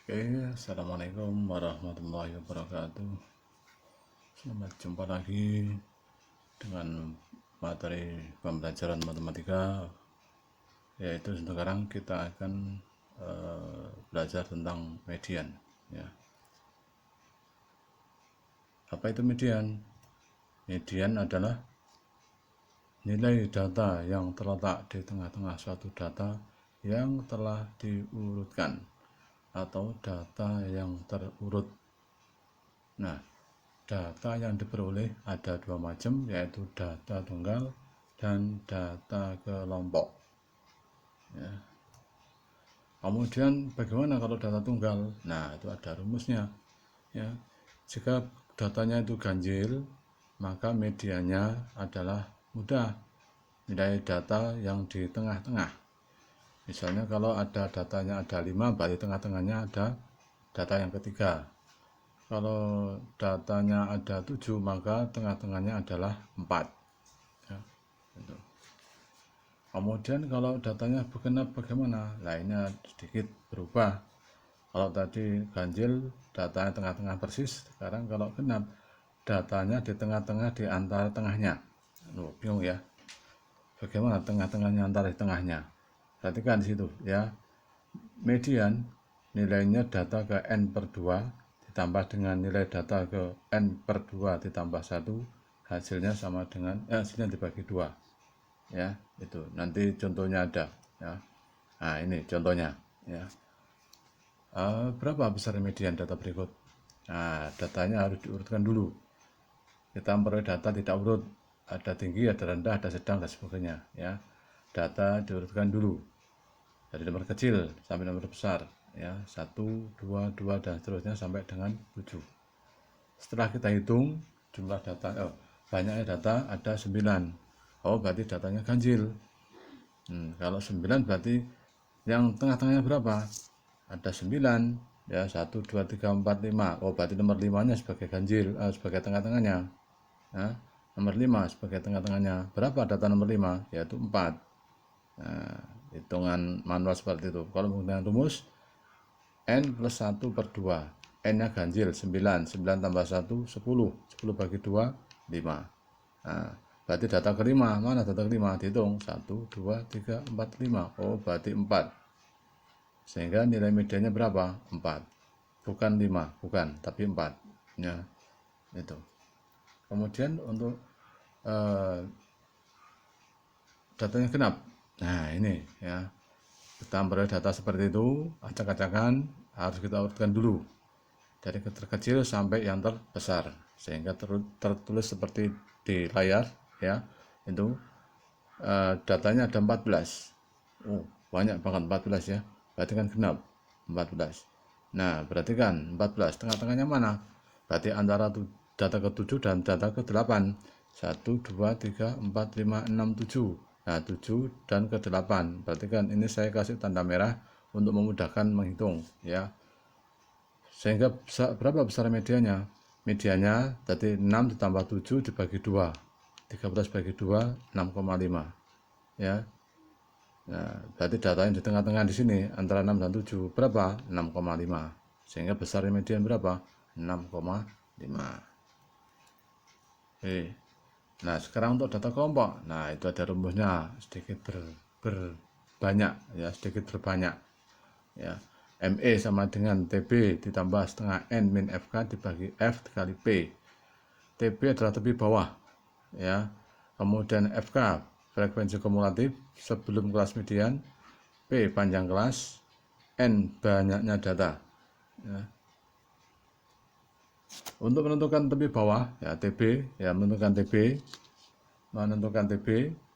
Oke, assalamualaikum warahmatullahi wabarakatuh. Selamat jumpa lagi dengan materi pembelajaran matematika, yaitu sekarang kita akan belajar tentang median. Ya, apa itu median? Median adalah nilai data yang terletak di tengah-tengah suatu data yang telah diurutkan atau data yang terurut. Nah, data yang diperoleh ada dua macam, yaitu data tunggal dan data kelompok. Ya. Kemudian bagaimana kalau data tunggal? Nah, itu ada rumusnya. Ya. Jika datanya itu ganjil, maka mediannya adalah mudah. Nilai data yang di tengah-tengah. Misalnya kalau ada datanya ada 5, berarti tengah-tengahnya ada data yang ketiga. Kalau datanya ada 7, maka tengah-tengahnya adalah 4. Ya, gitu. Kemudian kalau datanya bergenap bagaimana? Lainnya sedikit berubah. Kalau tadi ganjil, datanya tengah-tengah persis. Sekarang kalau genap, datanya di tengah-tengah di antara tengahnya. Loh, bingung ya? Bagaimana tengah-tengahnya antara tengahnya? Perhatikan di situ ya. Median nilainya data ke n per 2 ditambah dengan nilai data ke n per 2 ditambah 1, hasilnya sama dengan hasilnya dibagi 2. Ya, itu nanti contohnya ada ya. Nah, ini contohnya ya. Berapa besar median data berikut? Nah, datanya harus diurutkan dulu. Kita memperoleh data tidak urut, ada tinggi, ada rendah, ada sedang, dan sebagainya ya. Data diurutkan dulu dari nomor kecil sampai nomor besar ya, 1, 2, 2 dan seterusnya sampai dengan 7. Setelah kita hitung jumlah data, banyaknya data ada 9. Oh, berarti datanya ganjil. Kalau 9 berarti yang tengah-tengahnya berapa? Ada 9 ya, 1, 2, 3, 4, 5. Oh, berarti nomor 5 nya sebagai ganjil, sebagai tengah-tengahnya ya. Nomor 5 sebagai tengah-tengahnya. Berapa data nomor 5? Yaitu 4. Nah, hitungan manual seperti itu. Kalau menggunakan rumus n plus 1 per 2, n nya ganjil 9, 9 tambah 1 10, 10 bagi 2 5. Nah, berarti data kelima, mana data kelima? Dihitung 1, 2, 3, 4, 5. Oh, berarti 4. Sehingga nilai mediannya berapa? 4. Bukan 5, bukan, tapi 4 ya. Itu. Kemudian untuk datanya genap. Nah, ini ya. Kita memperoleh data seperti itu, acak-acakan harus kita urutkan dulu dari terkecil sampai yang terbesar, sehingga tertulis seperti di layar ya. Itu datanya ada 14. Oh, banyak banget 14 ya. Berarti kan genap 14. Nah, berarti kan 14 tengah-tengahnya mana? Berarti antara data ke-7 dan data ke-8. 1, 2, 3, 4, 5, 6, 7. Nah, 7 dan ke-8. Berarti kan ini saya kasih tanda merah untuk memudahkan menghitung ya. Sehingga berapa besar medianya? Medianya tadi 6 ditambah 7 dibagi 2. 13 bagi 2 6,5 ya. Nah, berarti data yang di tengah-tengah di sini antara 6 dan 7 berapa? 6,5. Sehingga besar median berapa? 6,5. Oke. Nah, sekarang untuk data kelompok. Nah, itu ada rumusnya sedikit berbanyak ya, sedikit berbanyak. Ya. ME sama dengan TB ditambah setengah N min FK dibagi F dikali P. TB adalah tepi bawah ya. Kemudian FK frekuensi kumulatif sebelum kelas median, P panjang kelas, N banyaknya data ya. Untuk menentukan tepi bawah ya, TB ya, menentukan TB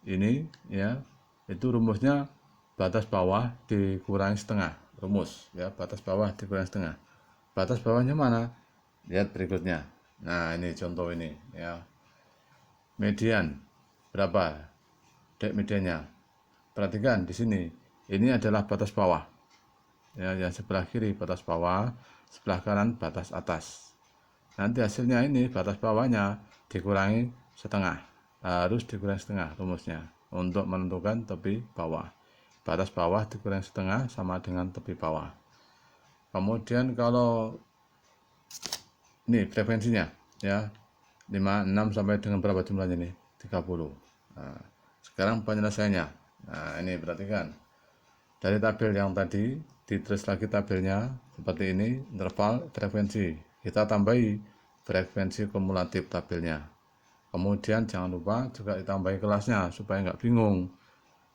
ini ya, itu rumusnya batas bawah dikurangi setengah. Rumus ya, batas bawah dikurangi setengah. Batas bawahnya mana? Lihat berikutnya. Nah, ini contoh ini ya. Median berapa? Dek mediannya. Perhatikan di sini. Ini adalah batas bawah. Ya, yang sebelah kiri batas bawah, sebelah kanan batas atas. Nanti hasilnya ini batas bawahnya dikurangi setengah. Harus dikurangi setengah rumusnya untuk menentukan tepi bawah. Batas bawah dikurangi setengah sama dengan tepi bawah. Kemudian kalau ini frekuensinya ya 5, 6 sampai dengan berapa jumlahnya nih? 30. Nah, sekarang penyelesaiannya. Nah, ini perhatikan. Dari tabel yang tadi ditulis lagi tabelnya seperti ini, interval frekuensi. Kita tambahi frekuensi kumulatif tabelnya. Kemudian jangan lupa juga ditambahi kelasnya supaya nggak bingung.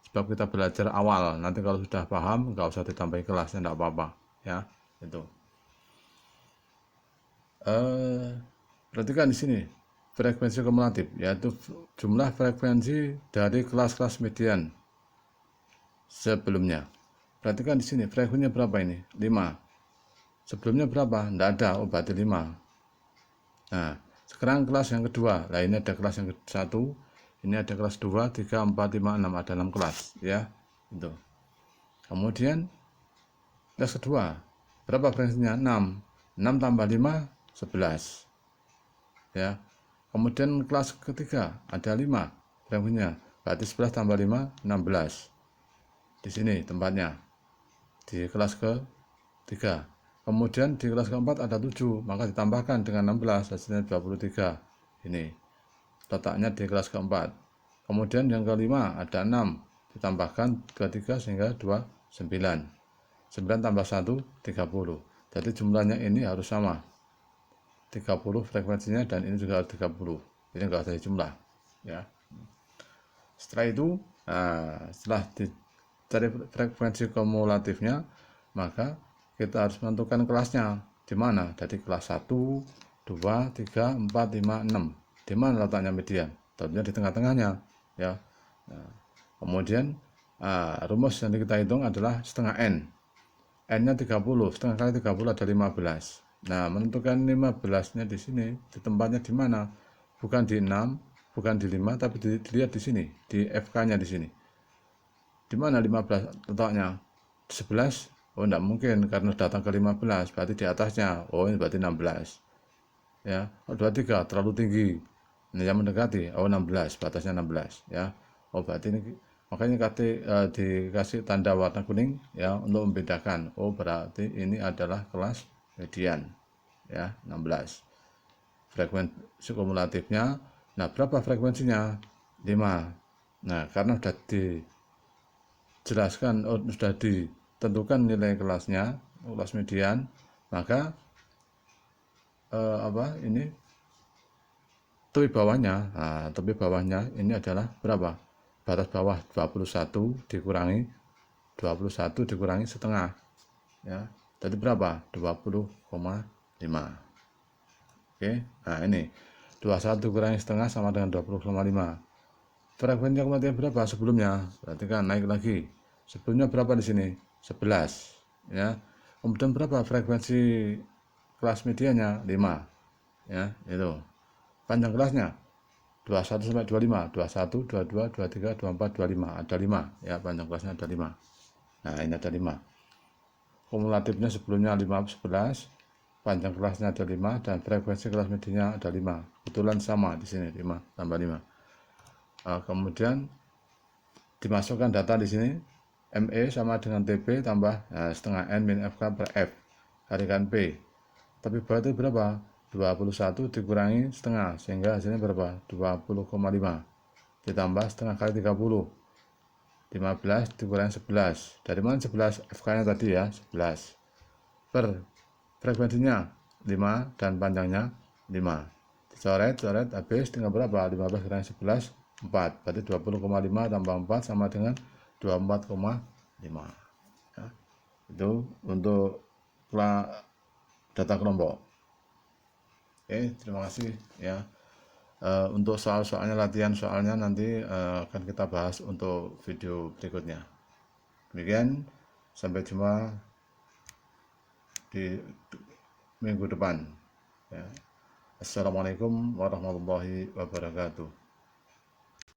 Sebab kita belajar awal, nanti kalau sudah paham nggak usah ditambahi kelasnya, nggak apa-apa ya. Itu. Perhatikan di sini frekuensi kumulatif, yaitu jumlah frekuensi dari kelas-kelas median sebelumnya. Perhatikan di sini frekuensinya berapa ini? 5. Sebelumnya berapa? Tidak ada, oh berarti 5. Nah, sekarang kelas yang kedua. Nah, ini ada kelas yang ke-1, ini ada kelas 2, 3, 4, 5, 6, ada 6 kelas ya. Itu. Kemudian kelas kedua, berapa frekuensinya? 6. 6 tambah 5, 11. Ya. Kemudian kelas ketiga ada 5 frekuensinya. Berarti 11 tambah 5, 16. Di sini tempatnya. Di kelas ketiga. Kemudian di kelas keempat ada 7, maka ditambahkan dengan 16, hasilnya 23. Ini letaknya di kelas keempat. Kemudian yang kelima ada 6, ditambahkan 23 sehingga 29. 9 tambah 1, 30. Jadi jumlahnya ini harus sama. 30 frekuensinya dan ini juga harus 30. Jadi enggak usah dijumlah ya. Setelah itu, setelah dicari frekuensi kumulatifnya, maka kita harus menentukan kelasnya di mana. Jadi kelas 1, 2, 3, 4, 5, 6. Di mana letaknya median? Tentunya di tengah-tengahnya ya. Nah, kemudian rumus yang kita hitung adalah setengah N. N-nya 30, setengah kali 30 ada 15. Nah, menentukan 15-nya di sini, di tempatnya di mana? Bukan di 6, bukan di 5, tapi dilihat di sini, di FK-nya di sini. Di mana 15 letaknya? 11. Oh, enggak mungkin karena datang ke 15, berarti di atasnya. Oh, ini berarti 16. Ya, oh, 23 terlalu tinggi. Ini yang mendekati. Oh, 16, batasnya 16 ya. Oh, berarti ini makanya dikasih tanda warna kuning ya untuk membedakan. Oh, berarti ini adalah kelas median ya, 16. Frekuensi kumulatifnya. Nah, berapa frekuensinya? 5. Nah, karena sudah dijelaskan, sudah ditentukan nilai kelasnya, kelas median, maka ini tepi bawahnya ini adalah berapa? Batas bawah 21 dikurangi setengah ya. Jadi berapa? 20,5. Oke. Nah, ini 21 kurangi setengah sama dengan 20,5. Frekuensinya kumulatif berapa sebelumnya? Berarti kan naik lagi. Sebelumnya berapa di sini? 11 ya. Kemudian berapa frekuensi kelas medianya? 5 ya, itu. Panjang kelasnya 21 sampai 25, 21, 22, 23, 24, 25. Ada 5 ya, panjang kelasnya ada 5. Nah, ini ada 5. Kumulatifnya sebelumnya 5, 11. Panjang kelasnya ada 5 dan frekuensi kelas medianya ada 5. Kebetulan sama di sini 5 tambah 5. Kemudian dimasukkan data di sini. ME sama dengan TP tambah setengah N min FK per F kalikan P. Tapi berarti berapa? 21 dikurangi setengah sehingga hasilnya berapa? 20,5 ditambah setengah kali 30. 15 dikurangi 11. Dari mana 11? FK nya tadi ya, 11 per frekuensinya 5 dan panjangnya 5. Dicoret habis dengan berapa? 15 kurangi 11, 4. Berarti 20,5 tambah 4 sama dengan 24,5 ya. Itu untuk data kelompok. Oke, terima kasih ya. Untuk soal-soalnya, latihan soalnya nanti akan kita bahas untuk video berikutnya. Demikian, sampai jumpa di minggu depan ya. Assalamualaikum warahmatullahi wabarakatuh.